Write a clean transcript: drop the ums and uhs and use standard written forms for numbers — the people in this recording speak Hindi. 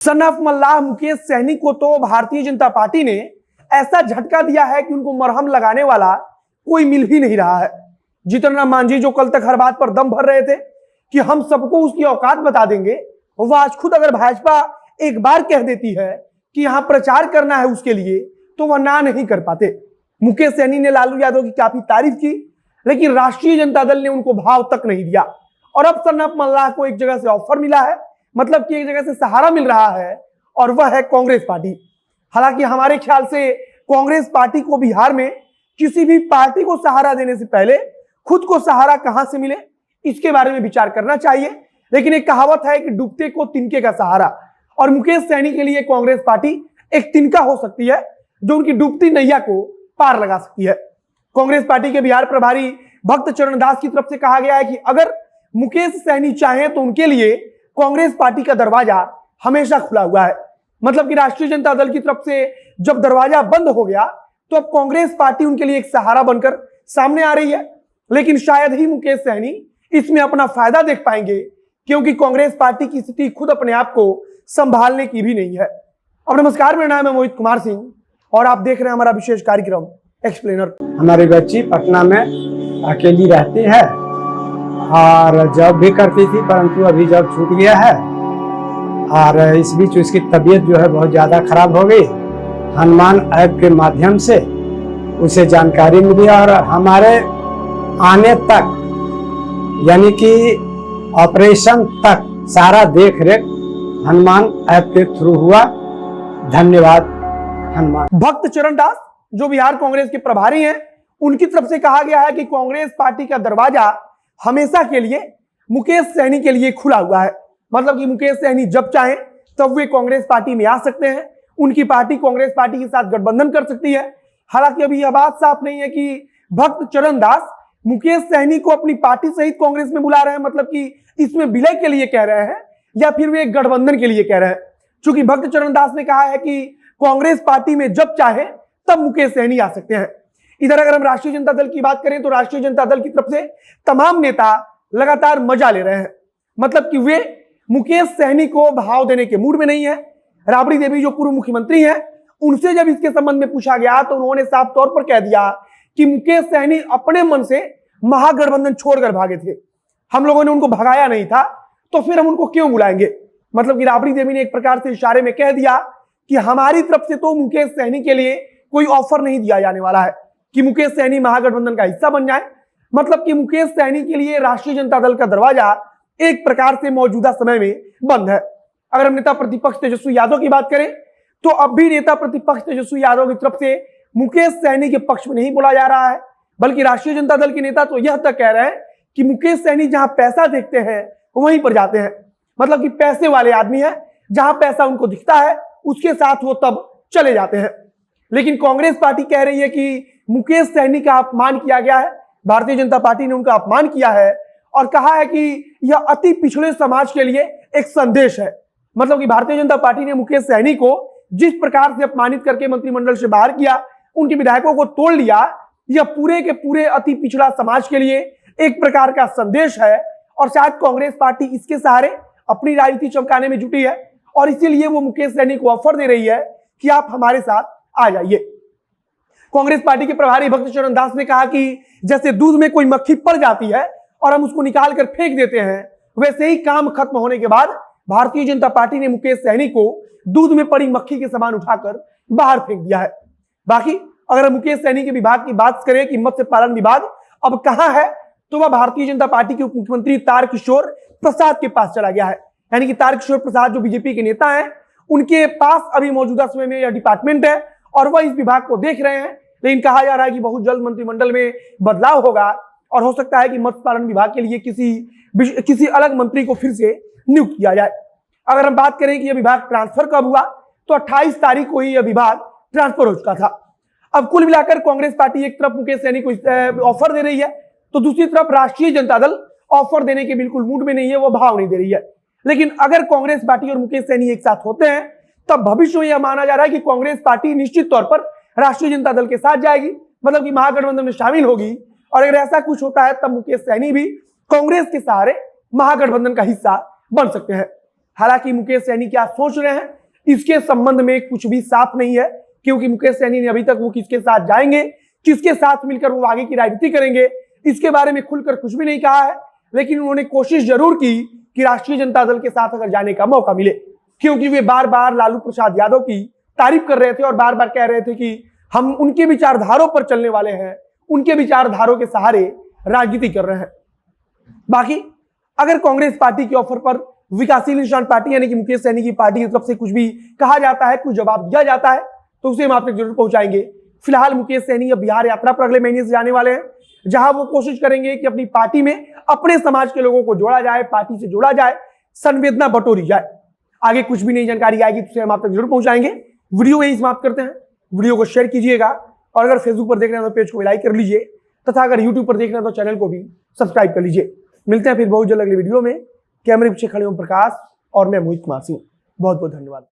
सन ऑफ मल्लाह मुकेश सहनी को तो भारतीय जनता पार्टी ने ऐसा झटका दिया है कि उनको मरहम लगाने वाला कोई मिल ही नहीं रहा है। जीतन राम मांझी जो कल तक हर बात पर दम भर रहे थे कि हम सबको उसकी औकात बता देंगे, वह आज खुद अगर भाजपा एक बार कह देती है कि यहां प्रचार करना है उसके लिए, तो वह ना नहीं कर पाते। मुकेश सहनी ने लालू यादव की काफी तारीफ की, लेकिन राष्ट्रीय जनता दल ने उनको भाव तक नहीं दिया। और अब सन ऑफ मल्लाह को एक जगह से ऑफर मिला है, मतलब कि एक जगह से सहारा मिल रहा है, और वह है कांग्रेस पार्टी। हालांकि हमारे ख्याल से कांग्रेस पार्टी को बिहार में किसी भी पार्टी को सहारा देने से पहले खुद को सहारा कहां से मिले, इसके बारे में विचार करना चाहिए। लेकिन एक कहावत है कि डूबते को तिनके का सहारा, और मुकेश सहनी के लिए कांग्रेस पार्टी एक तिनका हो सकती है जो उनकी डूबती नैया को पार लगा सकती है। कांग्रेस पार्टी के बिहार प्रभारी भक्त चरण दास की तरफ से कहा गया है कि अगर मुकेश सहनी चाहे तो उनके लिए कांग्रेस पार्टी का दरवाजा हमेशा खुला हुआ है। मतलब कि राष्ट्रीय जनता दल की तरफ से जब दरवाजा बंद हो गया तो अब कांग्रेस पार्टी उनके लिए एक सहारा बनकर सामने आ रही है। लेकिन शायद ही मुकेश सहनी इसमें अपना फायदा देख पाएंगे, क्योंकि कांग्रेस पार्टी की स्थिति खुद अपने आप को संभालने की भी नहीं है। अब नमस्कार, मेरा नाम है मोहित कुमार सिंह और आप देख रहे हैं हमारा विशेष कार्यक्रम एक्सप्लेनर। हमारी बच्ची पटना में अकेली रहती है और जॉब भी करती थी, परंतु अभी जॉब छूट गया है और इस बीच उसकी तबीयत जो है बहुत ज़्यादा खराब हो गई। हनुमान ऐप के माध्यम से उसे जानकारी मिली और हमारे आने तक यानी कि ऑपरेशन तक सारा देख रेख हनुमान ऐप के थ्रू हुआ। धन्यवाद हनुमान। भक्त चरण दास जो बिहार कांग्रेस के प्रभारी हैं, उनकी तरफ से कहा गया है कि कांग्रेस पार्टी का दरवाजा हमेशा के लिए मुकेश सहनी के लिए खुला हुआ है। मतलब कि मुकेश सहनी जब चाहें तब वे कांग्रेस पार्टी में आ सकते हैं, उनकी पार्टी कांग्रेस पार्टी के साथ गठबंधन कर सकती है। हालांकि अभी यह बात साफ नहीं है कि भक्त चरण दास मुकेश सहनी को अपनी पार्टी सहित कांग्रेस में बुला रहे हैं, मतलब कि इसमें विलय के लिए कह रहे हैं या फिर वे गठबंधन के लिए कह रहे हैं। चूंकि भक्त चरण दास ने कहा है कि कांग्रेस पार्टी में जब चाहे तब मुकेश सहनी आ सकते हैं। इधर अगर हम राष्ट्रीय जनता दल की बात करें तो राष्ट्रीय जनता दल की तरफ से तमाम नेता लगातार मजा ले रहे हैं। मतलब कि वे मुकेश सहनी को भाव देने के मूड में नहीं है। राबड़ी देवी जो पूर्व मुख्यमंत्री हैं, उनसे जब इसके संबंध में पूछा गया तो उन्होंने साफ तौर पर कह दिया कि मुकेश सहनी अपने मन से महागठबंधन छोड़कर भागे थे, हम लोगों ने उनको भगाया नहीं था, तो फिर हम उनको क्यों बुलाएंगे। मतलब कि राबड़ी देवी ने एक प्रकार से इशारे में कह दिया कि हमारी तरफ से तो मुकेश सहनी के लिए कोई ऑफर नहीं दिया जाने वाला है कि मुकेश सहनी महागठबंधन का हिस्सा बन जाए। मतलब कि मुकेश सहनी के लिए राष्ट्रीय जनता दल का दरवाजा एक प्रकार से मौजूदा समय में बंद है। अगर हम नेता प्रतिपक्ष तेजस्वी यादव की बात करें तो अब भी नेता प्रतिपक्ष तेजस्वी यादव की तरफ से मुकेश सहनी के पक्ष में नहीं बोला जा रहा है, बल्कि राष्ट्रीय जनता दल के नेता तो यह तक कह रहे हैं कि मुकेश सहनी जहां पैसा देखते हैं वहीं पर जाते हैं। मतलब कि पैसे वाले आदमी हैं, जहां पैसा उनको दिखता है उसके साथ वो तब चले जाते हैं। लेकिन कांग्रेस पार्टी कह रही है कि मुकेश सहनी का अपमान किया गया है, भारतीय जनता पार्टी ने उनका अपमान किया है और कहा है कि यह अति पिछड़े समाज के लिए एक संदेश है। मतलब कि भारतीय जनता पार्टी ने मुकेश सहनी को जिस प्रकार से अपमानित करके मंत्रिमंडल से बाहर किया, उनके विधायकों को तोड़ लिया, यह पूरे के पूरे अति पिछड़ा समाज के लिए एक प्रकार का संदेश है। और शायद कांग्रेस पार्टी इसके सहारे अपनी राजनीति चमकाने में जुटी है और इसीलिए वो मुकेश सहनी को ऑफर दे रही है कि आप हमारे साथ आ जाइए। कांग्रेस पार्टी के प्रभारी भक्त चरण दास ने कहा कि जैसे दूध में कोई मक्खी पड़ जाती है और हम उसको निकाल कर फेंक देते हैं, वैसे ही काम खत्म होने के बाद भारतीय जनता पार्टी ने मुकेश सहनी को दूध में पड़ी मक्खी के समान उठाकर बाहर फेंक दिया है। बाकी अगर मुकेश सहनी के विभाग की बात करें कि मत्स्य पालन विभाग अब कहां है, तो वह भारतीय जनता पार्टी के उप मुख्यमंत्री तारकिशोर प्रसाद के पास चला गया है। यानी कि तारकिशोर प्रसाद जो बीजेपी के नेता हैं, उनके पास अभी मौजूदा समय में यह डिपार्टमेंट है और वह इस विभाग को देख रहे हैं। लेकिन कहा जा रहा है कि बहुत जल्द मंत्रिमंडल में बदलाव होगा और हो सकता है कि मत्स्य पालन विभाग के लिए किसी अलग मंत्री को फिर से नियुक्त किया जाए। अगर हम बात करें कि यह विभाग ट्रांसफर कब हुआ, तो 28 तारीख को ही यह विभाग ट्रांसफर हो चुका था। अब कुल मिलाकर कांग्रेस पार्टी एक तरफ मुकेश सहनी को ऑफर दे रही है, तो दूसरी तरफ राष्ट्रीय जनता दल ऑफर देने के बिल्कुल मूड में नहीं है, वो भाव नहीं दे रही है। लेकिन अगर कांग्रेस पार्टी और मुकेश सहनी एक साथ होते हैं तब भविष्य में यह माना जा रहा है कि कांग्रेस पार्टी निश्चित तौर पर राष्ट्रीय जनता दल के साथ जाएगी, मतलब कि महागठबंधन में शामिल होगी। और अगर ऐसा कुछ होता है तब मुकेश सहनी भी कांग्रेस के सहारे महागठबंधन का हिस्सा बन सकते हैं। हालांकि मुकेश सहनी क्या सोच रहे हैं इसके संबंध में कुछ भी साफ नहीं है, क्योंकि मुकेश सहनी ने अभी तक वो किसके साथ जाएंगे, किसके साथ मिलकर वो आगे की राजनीति करेंगे, इसके बारे में खुलकर कुछ भी नहीं कहा है। लेकिन उन्होंने कोशिश जरूर की कि राष्ट्रीय जनता दल के साथ अगर जाने का मौका मिले, क्योंकि वे बार बार लालू प्रसाद यादव की तारीफ कर रहे थे और बार बार कह रहे थे कि हम उनके विचारधारों पर चलने वाले हैं, उनके विचारधारों के सहारे राजनीति कर रहे हैं। बाकी अगर कांग्रेस पार्टी के ऑफर पर विकासशील इंसान पार्टी यानी कि मुकेश सहनी की पार्टी की तरफ से कुछ भी कहा जाता है, कुछ जवाब दिया जाता है, तो उसे हम आप तक जरूर पहुंचाएंगे। फिलहाल मुकेश सहनी अब बिहार यात्रा पर अगले महीने से जाने वाले हैं, जहां वो कोशिश करेंगे कि अपनी पार्टी में अपने समाज के लोगों को जोड़ा जाए, पार्टी से जोड़ा जाए, संवेदना बटोरी जाए। आगे कुछ भी नई जानकारी आएगी तो उसे हम आप तक जरूर पहुंचाएंगे। वीडियो यही समाप्त करते हैं। वीडियो को शेयर कीजिएगा और अगर फेसबुक पर देख रहे हैं तो पेज को लाइक कर लीजिए, तथा अगर यूट्यूब पर देख रहे हैं तो चैनल को भी सब्सक्राइब कर लीजिए। मिलते हैं फिर बहुत जल्द अगले वीडियो में। कैमरे पीछे खड़े ओम प्रकाश और मैं मोहित कुमार सिंह। बहुत बहुत धन्यवाद।